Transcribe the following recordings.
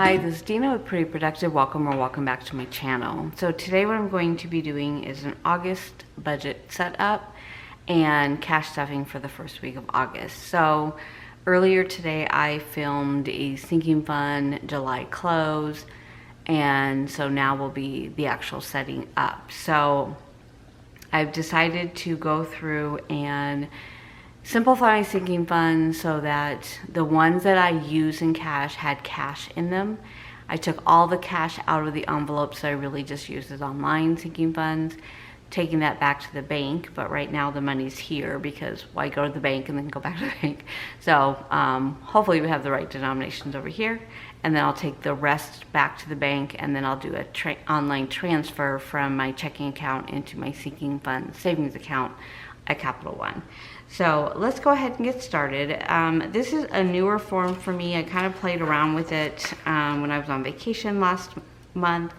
Hi, this is Dina with Pretty Productive. Welcome back to my channel. So today what I'm going to be doing is an August budget setup and cash stuffing for the first week of August. So earlier today I filmed a sinking fund July close, and so now will be the actual setting up. So I've decided to go through and simplify my sinking funds so that the ones that I use in cash had cash in them. I took all the cash out of the envelope, so I really just used it online sinking funds, taking that back to the bank. But right now the money's here because why go to the bank and then go back to the bank? So hopefully we have the right denominations over here, and then I'll take the rest back to the bank, and then I'll do a online transfer from my checking account into my sinking fund savings account at Capital One. So let's go ahead and get started. This is a newer form for me. I kind of played around with it when I was on vacation last month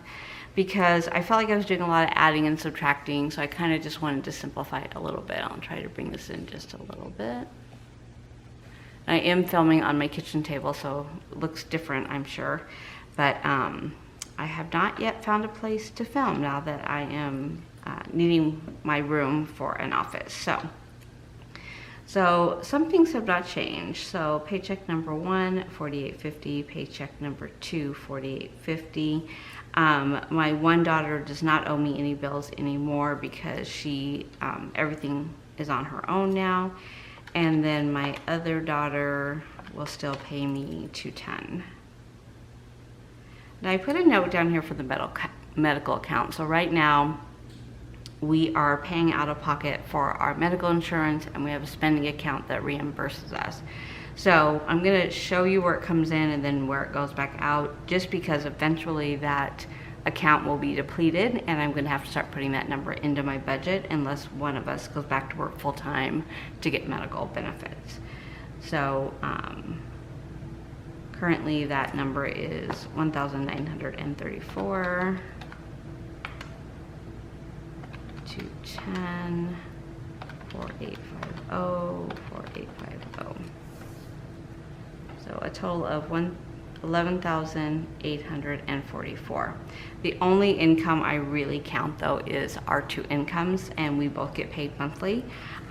because I felt like I was doing a lot of adding and subtracting, so I kind of just wanted to simplify it a little bit. I'll try to bring this in just a little bit. I am filming on my kitchen table, so it looks different, I'm sure, but I have not yet found a place to film now that I am needing my room for an office. So some things have not changed. So paycheck number 1, $48.50. Paycheck number 2, $48.50. My one daughter does not owe me any bills anymore because she everything is on her own now. And then my other daughter will still pay me $210. Now I put a note down here for the medical account. So right now we are paying out of pocket for our medical insurance, and we have a spending account that reimburses us. So I'm going to show you where it comes in and then where it goes back out, just because eventually that account will be depleted and I'm going to have to start putting that number into my budget unless one of us goes back to work full-time to get medical benefits. So currently that number is $1,934. 210, 4850, 4850. So a total of $11,844. The only income I really count though is our two incomes, and we both get paid monthly.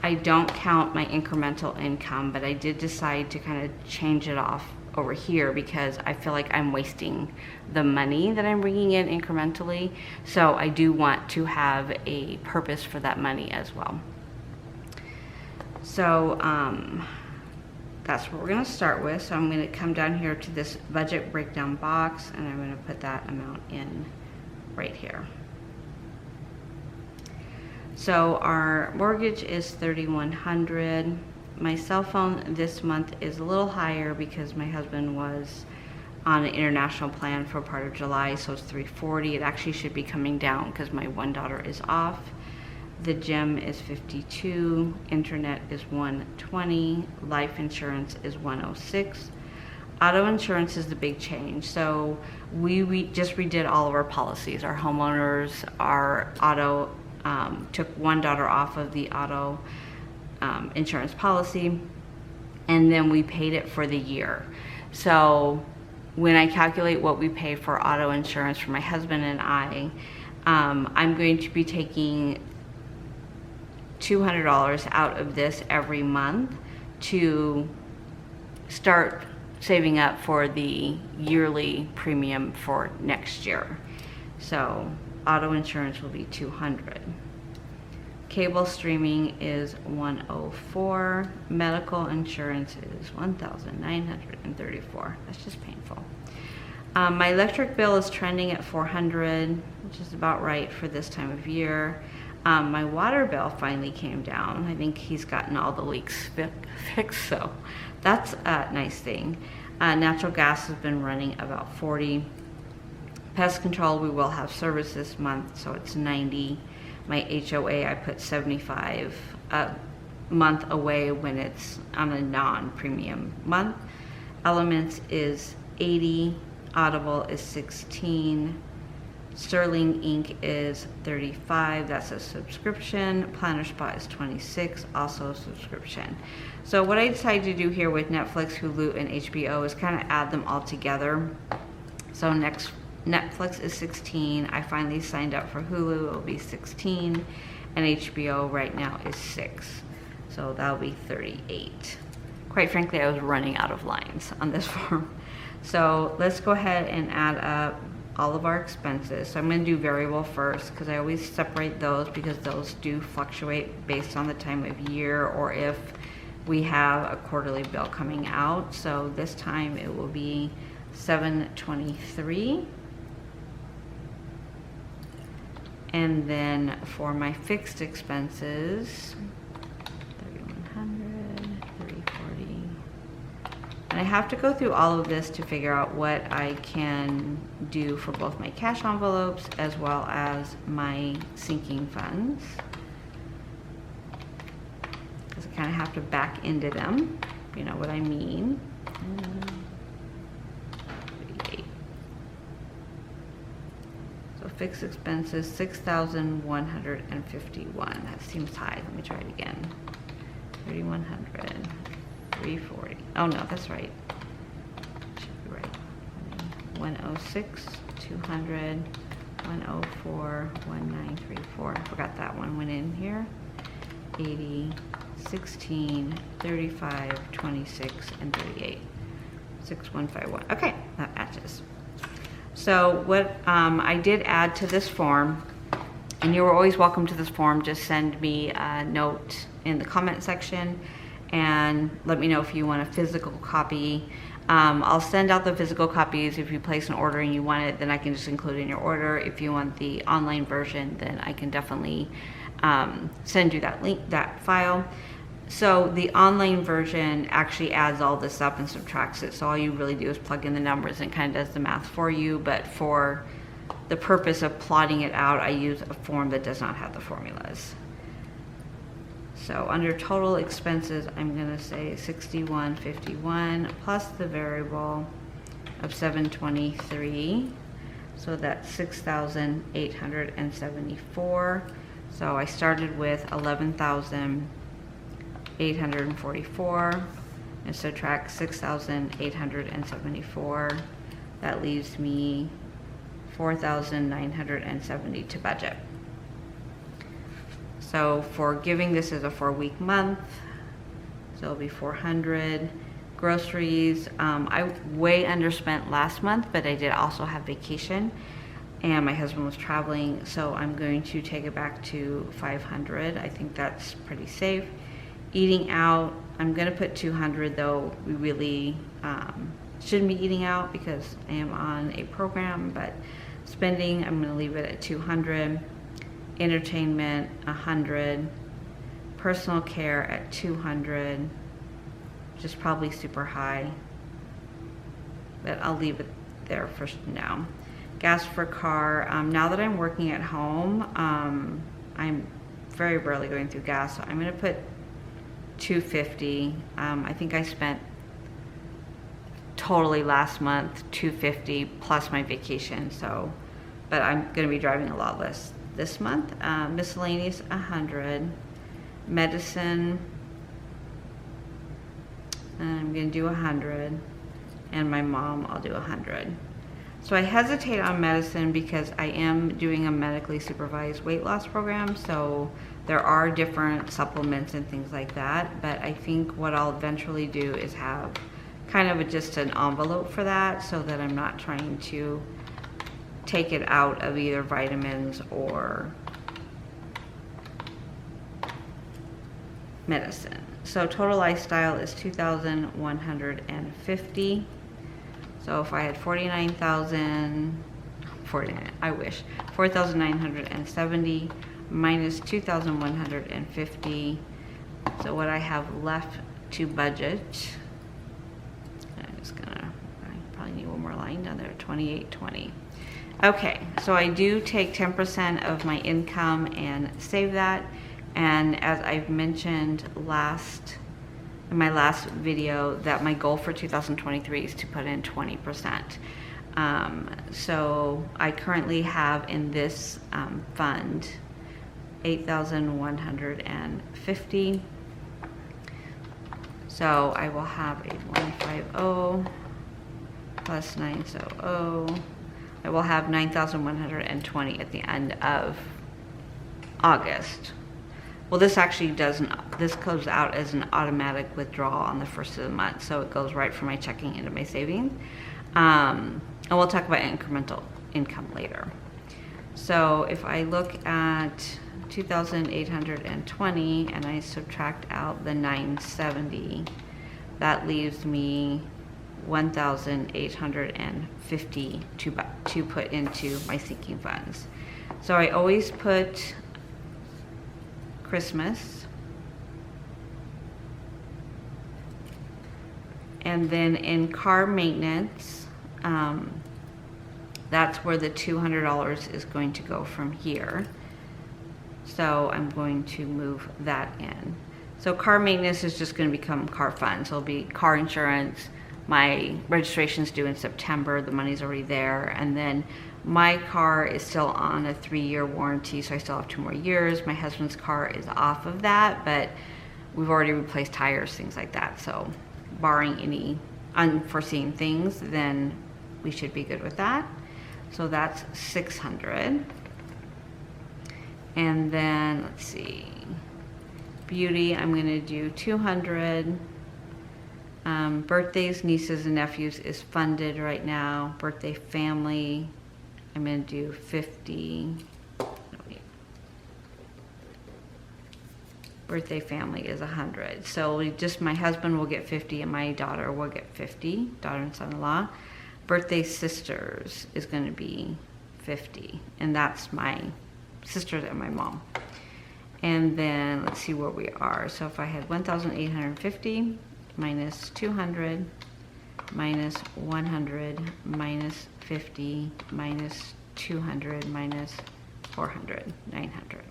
I don't count my incremental income, but I did decide to kind of change it off over here because I feel like I'm wasting the money that I'm bringing in incrementally. So I do want to have a purpose for that money as well. So that's what we're going to start with. So I'm going to come down here to this budget breakdown box, and I'm going to put that amount in right here. So our mortgage is $3,100. My cell phone this month is a little higher because my husband was on an international plan for part of July, so it's $340. It actually should be coming down because my one daughter is off. The gym is $52. Internet is $120. Life insurance is $106. Auto insurance is the big change. So we just redid all of our policies. Our homeowners, our auto, took one daughter off of the auto insurance policy, and then we paid it for the year. So when I calculate what we pay for auto insurance for my husband and I'm going to be taking $200 out of this every month to start saving up for the yearly premium for next year. So auto insurance will be $200. Cable streaming is $104. Medical insurance is $1,934. That's just painful. My electric bill is trending at $400, which is about right for this time of year. My water bill finally came down. I think he's gotten all the leaks fixed, so that's a nice thing. Natural gas has been running about $40. Pest control, we will have service this month, so it's $90. My HOA, I put $75 a month away when it's on a non-premium month. Elements is $80. Audible is $16. Sterling Ink is $35. That's a subscription. Planner Spot is $26, also a subscription. So what I decided to do here with Netflix, Hulu, and HBO is kind of add them all together So next, Netflix is 16. I finally signed up for Hulu, it'll be 16. And HBO right now is 6. So that'll be 38. Quite frankly, I was running out of lines on this form. So let's go ahead and add up all of our expenses. So I'm going to do variable first because I always separate those because those do fluctuate based on the time of year or if we have a quarterly bill coming out. So this time it will be $723. And then for my fixed expenses, and I have to go through all of this to figure out what I can do for both my cash envelopes as well as my sinking funds. Because I kind of have to back into them, if you know what I mean. 38. So fixed expenses, $6,151. That seems high. Let me try it again. 3,100. 340. Oh no, that's right. Should be right. 106, 200, 104, 1934. I forgot that one went in here. 80, 16, 35, 26, and 38. 6151. Okay, that matches. So what I did add to this form, and you are always welcome to this form, just send me a note in the comment section and let me know if you want a physical copy. I'll send out the physical copies. If you place an order and you want it, then I can just include it in your order. If you want the online version, then I can definitely send you that link, that file. So the online version actually adds all this up and subtracts it. So all you really do is plug in the numbers and kind of does the math for you. But for the purpose of plotting it out, I use a form that does not have the formulas. So under total expenses, I'm going to say 6151 plus the variable of 723. So that's 6,874. So I started with 11,844 and subtract 6,874. That leaves me 4,970 to budget. So for giving, this is a 4-week month, so it'll be 400. Groceries, I way underspent last month, but I did also have vacation and my husband was traveling, so I'm going to take it back to 500. I think that's pretty safe. Eating out, I'm gonna put 200, though we really shouldn't be eating out because I am on a program, but spending, I'm gonna leave it at 200. Entertainment, 100. Personal care at 200, which is probably super high, but I'll leave it there for now. Gas for car, now that I'm working at home, I'm very rarely going through gas, so I'm gonna put 250. I think I spent totally last month 250 plus my vacation, so, but I'm gonna be driving a lot less this month. Miscellaneous, 100. Medicine, I'm gonna do 100, and my mom, I'll do 100. So I hesitate on medicine because I am doing a medically supervised weight loss program, so there are different supplements and things like that, but I think what I'll eventually do is have kind of just an envelope for that so that I'm not trying to take it out of either vitamins or medicine. So total lifestyle is 2,150. So if I had 49,000, I wish, 4,970 minus 2,150. So what I have left to budget, I'm just gonna, I probably need one more line down there, 2820. Okay, so I do take 10% of my income and save that. And as I've mentioned in my last video, that my goal for 2023 is to put in 20%. So I currently have in this fund 8,150. So I will have a 150 plus 900. I will have 9,120 at the end of August. Well, this actually doesn't, this goes out as an automatic withdrawal on the first of the month, so it goes right from my checking into my savings. And we'll talk about incremental income later. So if I look at 2,820 and I subtract out the 970, that leaves me 1,850 to put into my sinking funds. So I always put Christmas, and then in car maintenance, that's where the $200 is going to go from here. So I'm going to move that in. So car maintenance is just going to become car funds. So it'll be car insurance. My registration's due in September. The money's already there. And then my car is still on a 3-year warranty, so I still have 2 more years. My husband's car is off of that, but we've already replaced tires, things like that. So barring any unforeseen things, then we should be good with that. So that's 600. And then let's see, beauty, I'm gonna do 200. Birthdays, nieces and nephews is funded right now. Birthday family, I'm gonna do 50. No, wait. Birthday family is 100. So my husband will get 50 and my daughter will get 50, daughter and son-in-law. Birthday sisters is gonna be 50, and that's my sisters and my mom. And then let's see where we are. So if I had 1,850 minus 200 minus 100 minus 50 minus 200 minus 400, 900.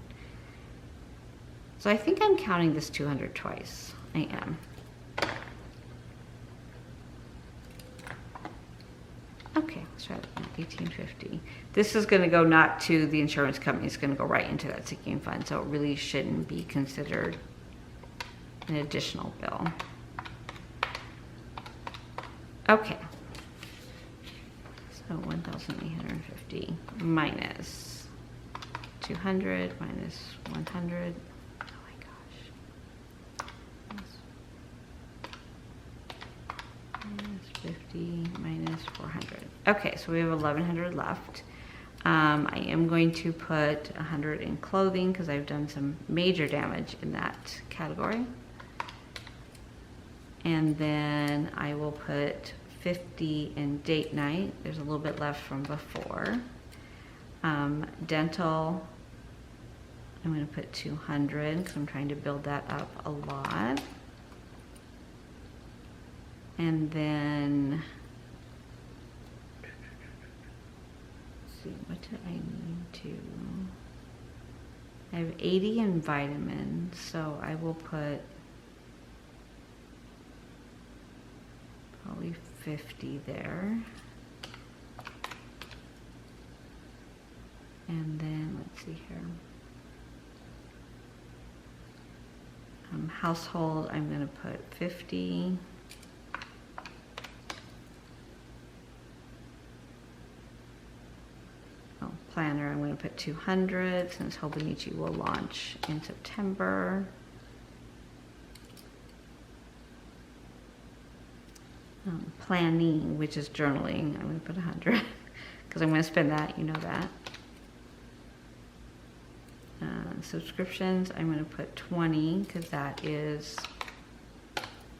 So I think I'm counting this 200 twice. I am. Okay, let's try that. 1850. This is going to go not to the insurance company, it's going to go right into that sinking fund, so it really shouldn't be considered an additional bill. Okay, so 1,850 minus 200 minus 100. Oh my gosh. Minus 50 minus 400. Okay, so we have 1,100 left. I am going to put 100 in clothing because I've done some major damage in that category. And then I will put 50 in date night. There's a little bit left from before. Dental, I'm going to put 200 because I'm trying to build that up a lot. And then, let's see, what did I need to? I have 80 in vitamins, so I will put probably 50 there. And then, let's see here. Household, I'm going to put 50. Planner, I'm going to put 200 since Hobonichi will launch in September. Planning, which is journaling, I'm going to put 100 because I'm going to spend that, you know that. Subscriptions, I'm going to put 20 because that is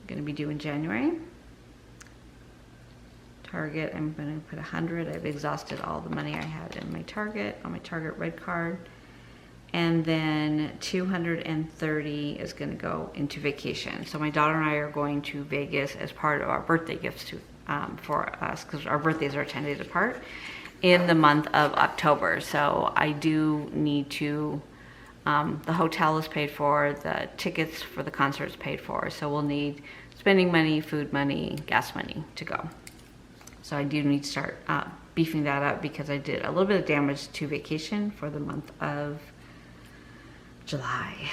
going to be due in January. Target, I'm going to put 100. I've exhausted all the money I had in my Target, on my Target red card. And then 230 is going to go into vacation. So my daughter and I are going to Vegas as part of our birthday gifts to, for us, because our birthdays are 10 days apart, in the month of October. So I do need to, the hotel is paid for, the tickets for the concert is paid for. So we'll need spending money, food money, gas money to go. So I do need to start beefing that up because I did a little bit of damage to vacation for the month of July.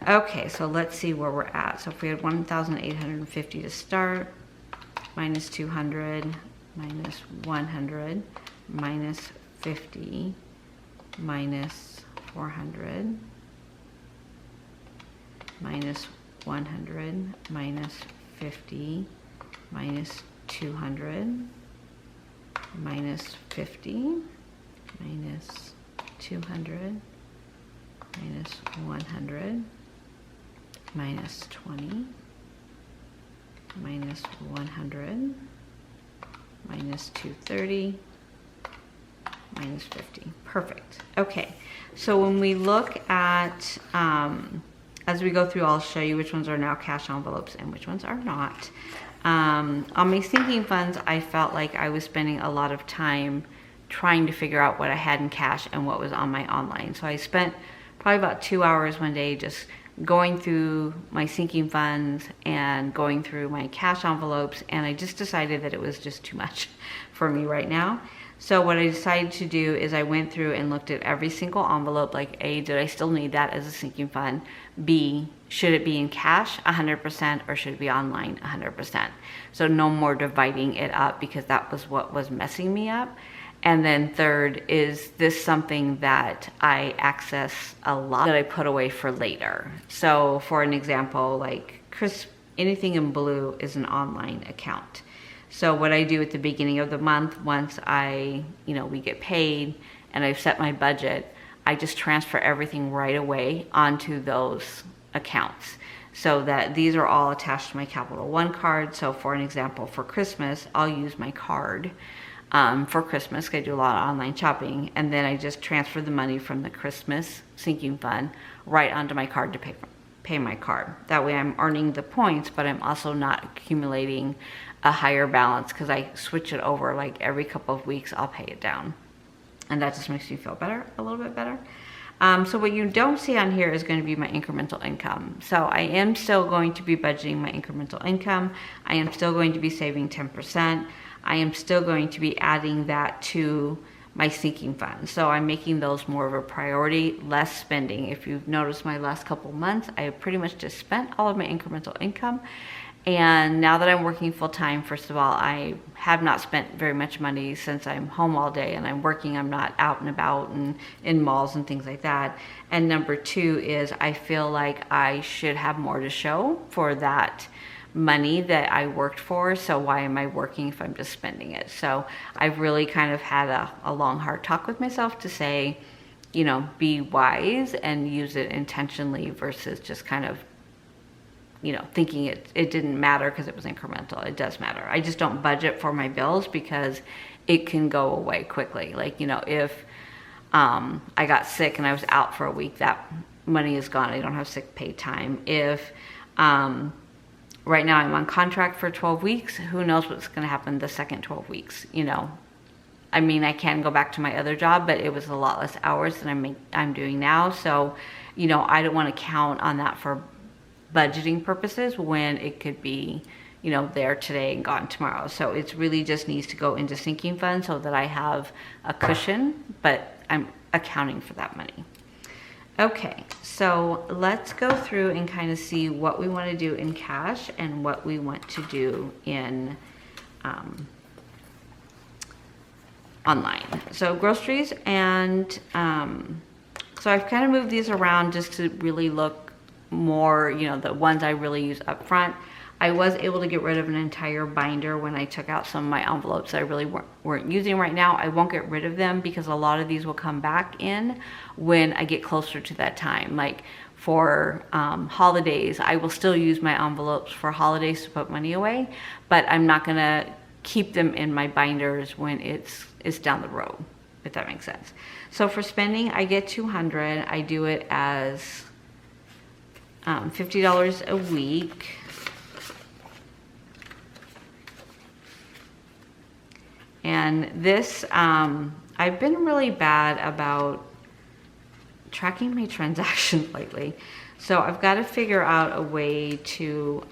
Okay, so let's see where we're at. So if we had 1,850 to start, minus 200, minus 100, minus 50, minus 400, minus 100, minus 50, minus 200, minus 50, minus 200, minus 100, minus 20, minus 100, minus 230, minus 50. Perfect. Okay, so when we look at, as we go through, I'll show you which ones are now cash envelopes and which ones are not. On my sinking funds, I felt like I was spending a lot of time trying to figure out what I had in cash and what was on my online. So I spent probably about 2 hours one day just going through my sinking funds and going through my cash envelopes, and I just decided that it was just too much for me right now. So what I decided to do is I went through and looked at every single envelope, like A, did I still need that as a sinking fund? B, should it be in cash 100% or should it be online 100%? So no more dividing it up, because that was what was messing me up. And then third, is this something that I access a lot that I put away for later? So for an example, like anything in blue is an online account. So what I do at the beginning of the month, once we get paid and I've set my budget, I just transfer everything right away onto those accounts, so that these are all attached to my Capital One card. So for an example, for Christmas, I'll use my card for Christmas, because I do a lot of online shopping, and then I just transfer the money from the Christmas sinking fund right onto my card to pay my card. That way I'm earning the points, but I'm also not accumulating a higher balance, because I switch it over like every couple of weeks. I'll pay it down, and that just makes me feel better, a little bit better. So what you don't see on here is going to be my incremental income. So I am still going to be budgeting my incremental income. I am still going to be saving 10%. I am still going to be adding that to my sinking fund. So I'm making those more of a priority, less spending. If you've noticed my last couple months, I have pretty much just spent all of my incremental income. And now that I'm working full time, first of all, I have not spent very much money since I'm home all day and I'm working. I'm not out and about and in malls and things like that. And number two is I feel like I should have more to show for that money that I worked for. So why am I working if I'm just spending it? So I've really kind of had a long, hard talk with myself to say, be wise and use it intentionally versus just kind of thinking it didn't matter because it was incremental. It does matter. I just don't budget for my bills because it can go away quickly. Like, if I got sick and I was out for a week, that money is gone. I don't have sick pay time. If right now I'm on contract for 12 weeks, who knows what's going to happen the second 12 weeks, I mean, I can go back to my other job, but it was a lot less hours than I'm doing now. So, I don't want to count on that for budgeting purposes when it could be, there today and gone tomorrow. So it really just needs to go into sinking fund so that I have a cushion, but I'm accounting for that money. Okay, so let's go through and kind of see what we want to do in cash and what we want to do in online. So groceries and so I've kind of moved these around just to really look more, the ones I really use up front. I was able to get rid of an entire binder when I took out some of my envelopes that I really weren't using right now. I won't get rid of them because a lot of these will come back in when I get closer to that time. Like for holidays, I will still use my envelopes for holidays to put money away, but I'm not gonna keep them in my binders when it's down the road, if that makes sense. So for spending, I get $200. I do it as $50 a week. And this, I've been really bad about tracking my transactions lately. So I've got to figure out a way to,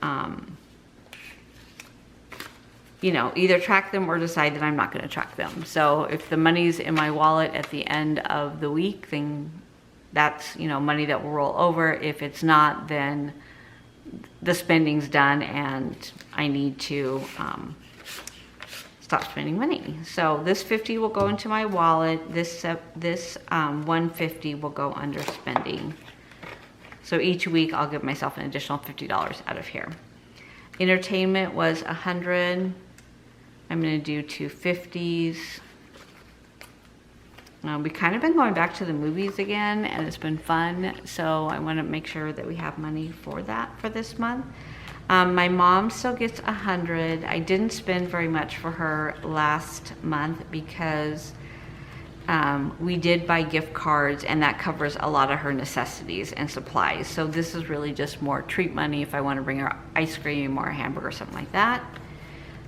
either track them or decide that I'm not going to track them. So if the money's in my wallet at the end of the week, then that's, money that will roll over. If it's not, then the spending's done and I need to, stop spending money. So this 50 will go into my wallet. This 150 will go under spending. So each week I'll give myself an additional $50 out of here. Entertainment was 100. I'm gonna do 250s. We kind of been going back to the movies again, and it's been fun. So I want to make sure that we have money for that for this month. My mom still gets 100. I didn't spend very much for her last month because we did buy gift cards, and that covers a lot of her necessities and supplies. So this is really just more treat money if I want to bring her ice cream or a hamburger or something like that.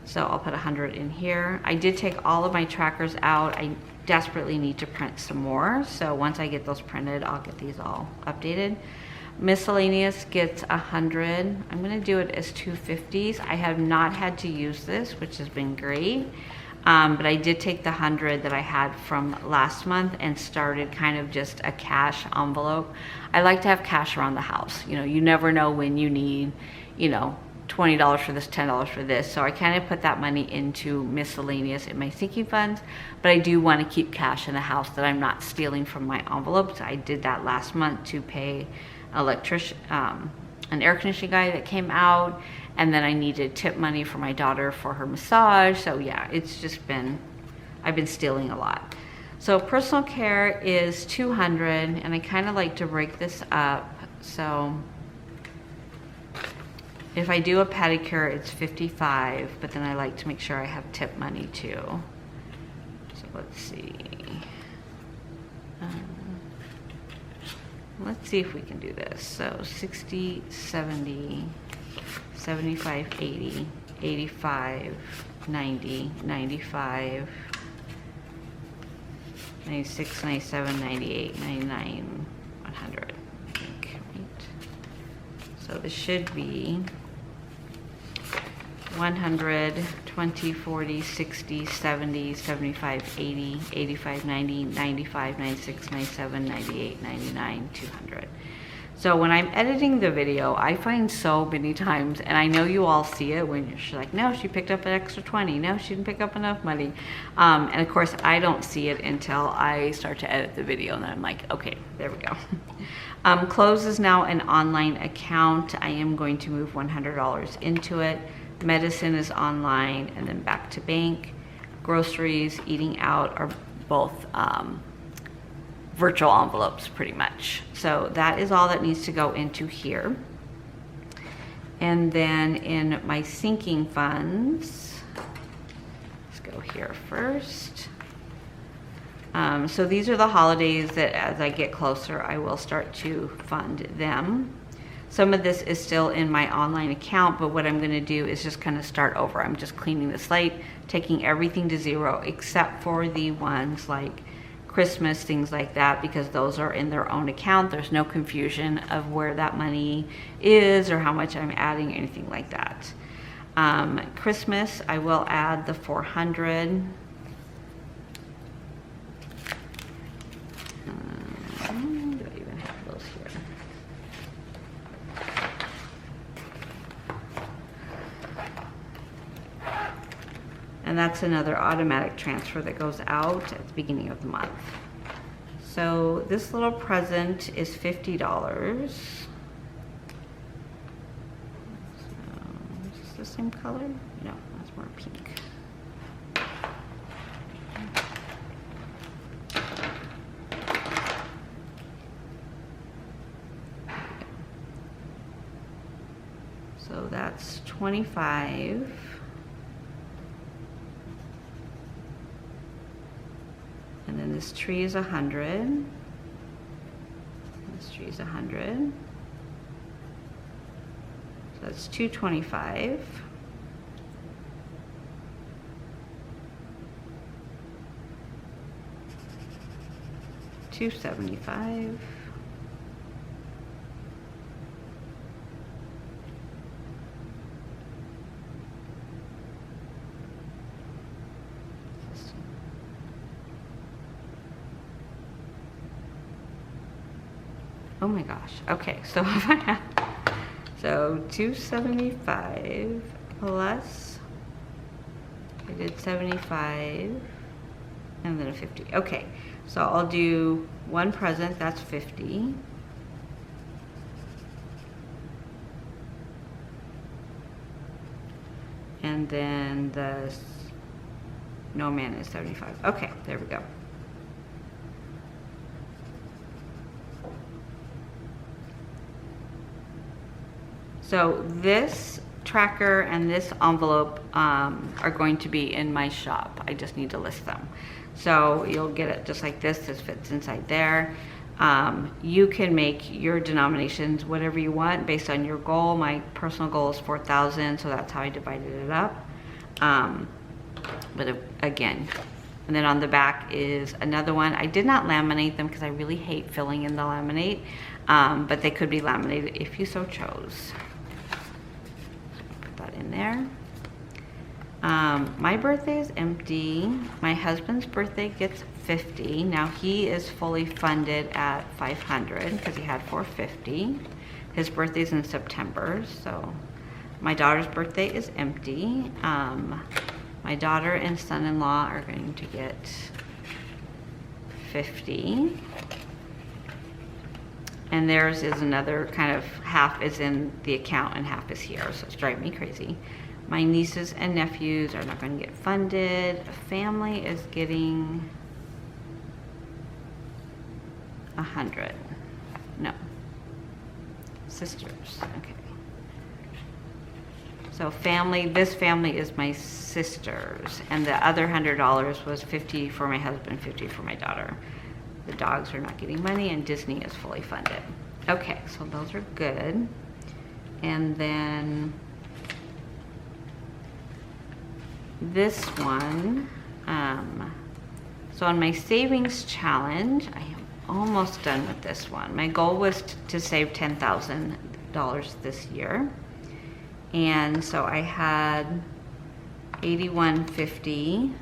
So I'll put 100 in here. I did take all of my trackers out. I desperately need to print some more. So once I get those printed, I'll get these all updated. Miscellaneous gets 100. I'm gonna do it as 250s. I have not had to use this, which has been great. But I did take the 100 that I had from last month and started kind of just a cash envelope. I like to have cash around the house. You know, you never know when you need, you know, $20 for this, $10 for this. So I kind of put that money into miscellaneous in my sinking funds, but I do want to keep cash in the house that I'm not stealing from my envelopes. I did that last month to pay an air conditioning guy that came out, and then I needed tip money for my daughter for her massage. So yeah, it's just been, I've been stealing a lot. So personal care is 200, and I kind of like to break this up. So if I do a pedicure, it's 55, but then I like to make sure I have tip money too. So let's see. Let's see if we can do this. So 60, 70, 75, 80, 85, 90, 95, 96, 97, 98, 99, 100, I think, right? So this should be 100, 20, 40, 60, 70, 75, 80, 85, 90, 95, 96, 97, 98, 99, 200. So when I'm editing the video, I find so many times, and I know you all see it when you're like, no, she picked up an extra 20. No, she didn't pick up enough money. And of course, I don't see it until I start to edit the video, and then I'm like, okay, there we go. Clothes is now an online account. I am going to move $100 into it. Medicine is online, and then back to bank. Groceries, eating out are both virtual envelopes pretty much. So that is all that needs to go into here. And then in my sinking funds, let's go here first. So these are the holidays that as I get closer, I will start to fund them. Some of this is still in my online account, but what I'm gonna do is just kind of start over. I'm just cleaning the slate, taking everything to zero except for the ones like Christmas, things like that, because those are in their own account. There's no confusion of where that money is or how much I'm adding, anything like that. Christmas, I will add the 400. Do I even have those here? And that's another automatic transfer that goes out at the beginning of the month. So this little present is $50. So is this the same color? No, that's more pink. So that's 25. And then this tree is 100. This tree is 100. So that's 225. $275. Oh my gosh. Okay, so if I have, so 275 plus, I did 75 and then a 50. Okay, so I'll do one present, that's 50. And then the snowman is 75. Okay, there we go. So this tracker and this envelope are going to be in my shop. I just need to list them. So you'll get it just like this. This fits inside there. You can make your denominations whatever you want based on your goal. My personal goal is 4,000, so that's how I divided it up. But again, and then on the back is another one. I did not laminate them because I really hate filling in the laminate, but they could be laminated if you so chose. Put that in there. My birthday is empty. My husband's birthday gets 50. Now he is fully funded at 500 because he had 450. His birthday's in September, so my daughter's birthday is empty. My daughter and son-in-law are going to get 50. And theirs is another kind of, half is in the account and half is here, so it's driving me crazy. My nieces and nephews are not going to get funded. Family is getting 100. No. Sisters. Okay. So family, this family is my sisters, and the other $100 was 50 for my husband, 50 for my daughter. The dogs are not getting money, and Disney is fully funded. Okay, so those are good. And then this one, so on my savings challenge, I am almost done with this one. My goal was to save $10,000 this year. And so I had 81.50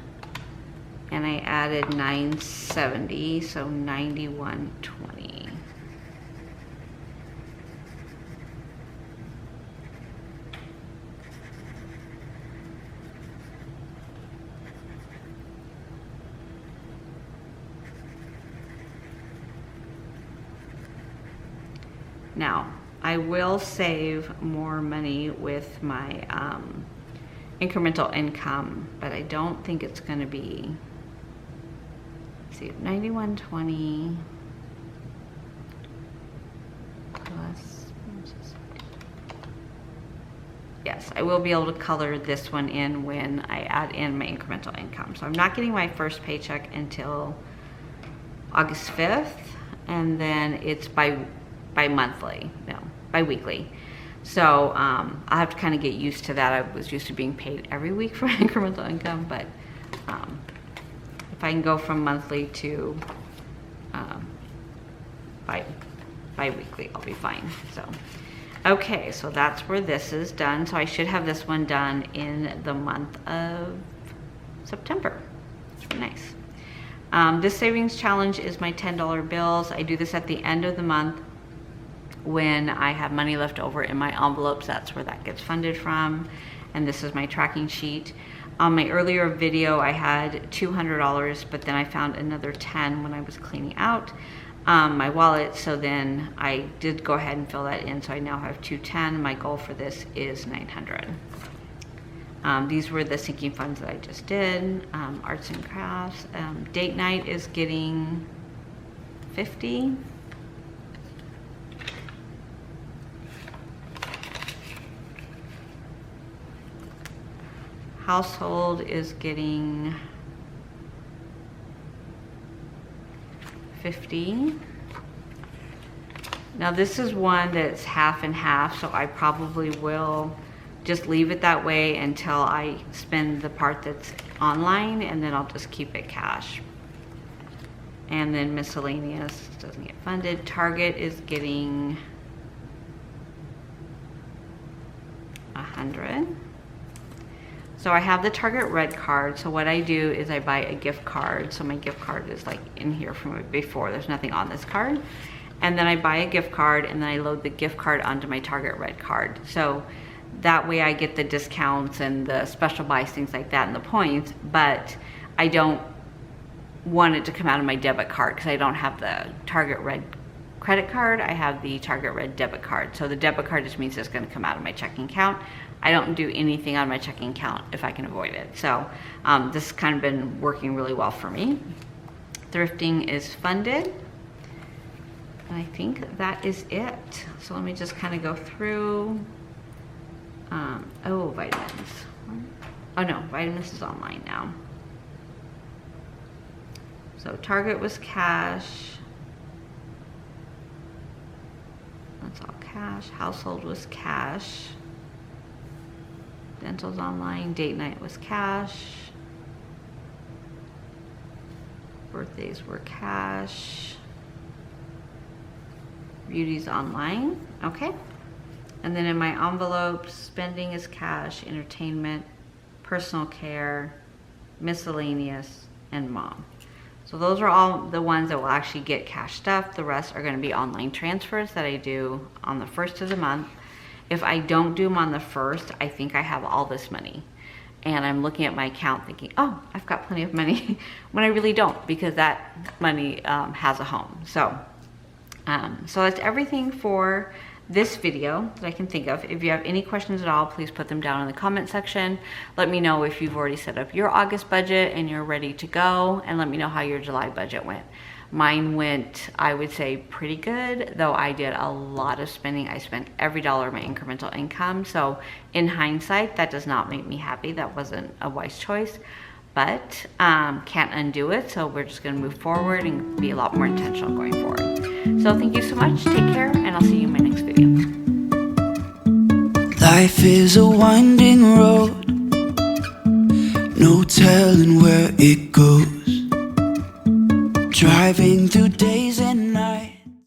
and I added 970, so 91.20. Now, I will save more money with my incremental income, but I don't think it's going to be, let's see, 91.20 plus, yes, I will be able to color this one in when I add in my incremental income. So I'm not getting my first paycheck until August 5th, and then it's bi-monthly, no, bi-weekly. So I'll have to kind of get used to that. I was used to being paid every week for incremental income, but if I can go from monthly to bi-weekly, I'll be fine. So, okay, so that's where this is done. So I should have this one done in the month of September. It's really nice. This savings challenge is my $10 bills. I do this at the end of the month. When I have money left over in my envelopes, that's where that gets funded from. And this is my tracking sheet. On my earlier video, I had $200, but then I found another 10 when I was cleaning out my wallet. So then I did go ahead and fill that in. So I now have 210. My goal for this is 900. These were the sinking funds that I just did. Arts and crafts. Date night is getting 50. Household is getting 50. Now this is one that's half and half, so I probably will just leave it that way until I spend the part that's online, and then I'll just keep it cash. And then miscellaneous doesn't get funded. Target is getting 100. So I have the Target Red card. So what I do is I buy a gift card. So my gift card is like in here from before. There's nothing on this card. And then I buy a gift card and then I load the gift card onto my Target Red card. So That way I get the discounts and the special buys, things like that, and the points, but I don't want it to come out of my debit card because I don't have the Target Red credit card. I have the Target Red debit card. So the debit card just means it's going to come out of my checking account. I don't do anything on my checking account if I can avoid it. So this has kind of been working really well for me. Thrifting is funded. And I think that is it. So let me just kind of go through. Oh, vitamins. Oh no, vitamins is online now. So Target was cash. That's all cash. Household was cash. Dental's online. Date night was cash. Birthdays were cash. Beauty's online. Okay. And then in my envelopes, spending is cash, entertainment, personal care, miscellaneous, and mom. So those are all the ones that will actually get cash stuff. The rest are going to be online transfers that I do on the first of the month. If I don't do them on the first, I think I have all this money. And I'm looking at my account thinking, oh, I've got plenty of money, when I really don't, because that money has a home. So that's everything for this video that I can think of. If you have any questions at all, please put them down in the comment section. Let me know if you've already set up your August budget and you're ready to go, and let me know how your July budget went. Mine went, I would say, pretty good, though I did a lot of spending. I spent every dollar of my incremental income. So in hindsight, that does not make me happy. That wasn't a wise choice, but can't undo it. So we're just gonna move forward and be a lot more intentional going forward. So thank you so much, take care, and I'll see you in my next video. Life is a winding road, no telling where it goes. Driving through days and nights.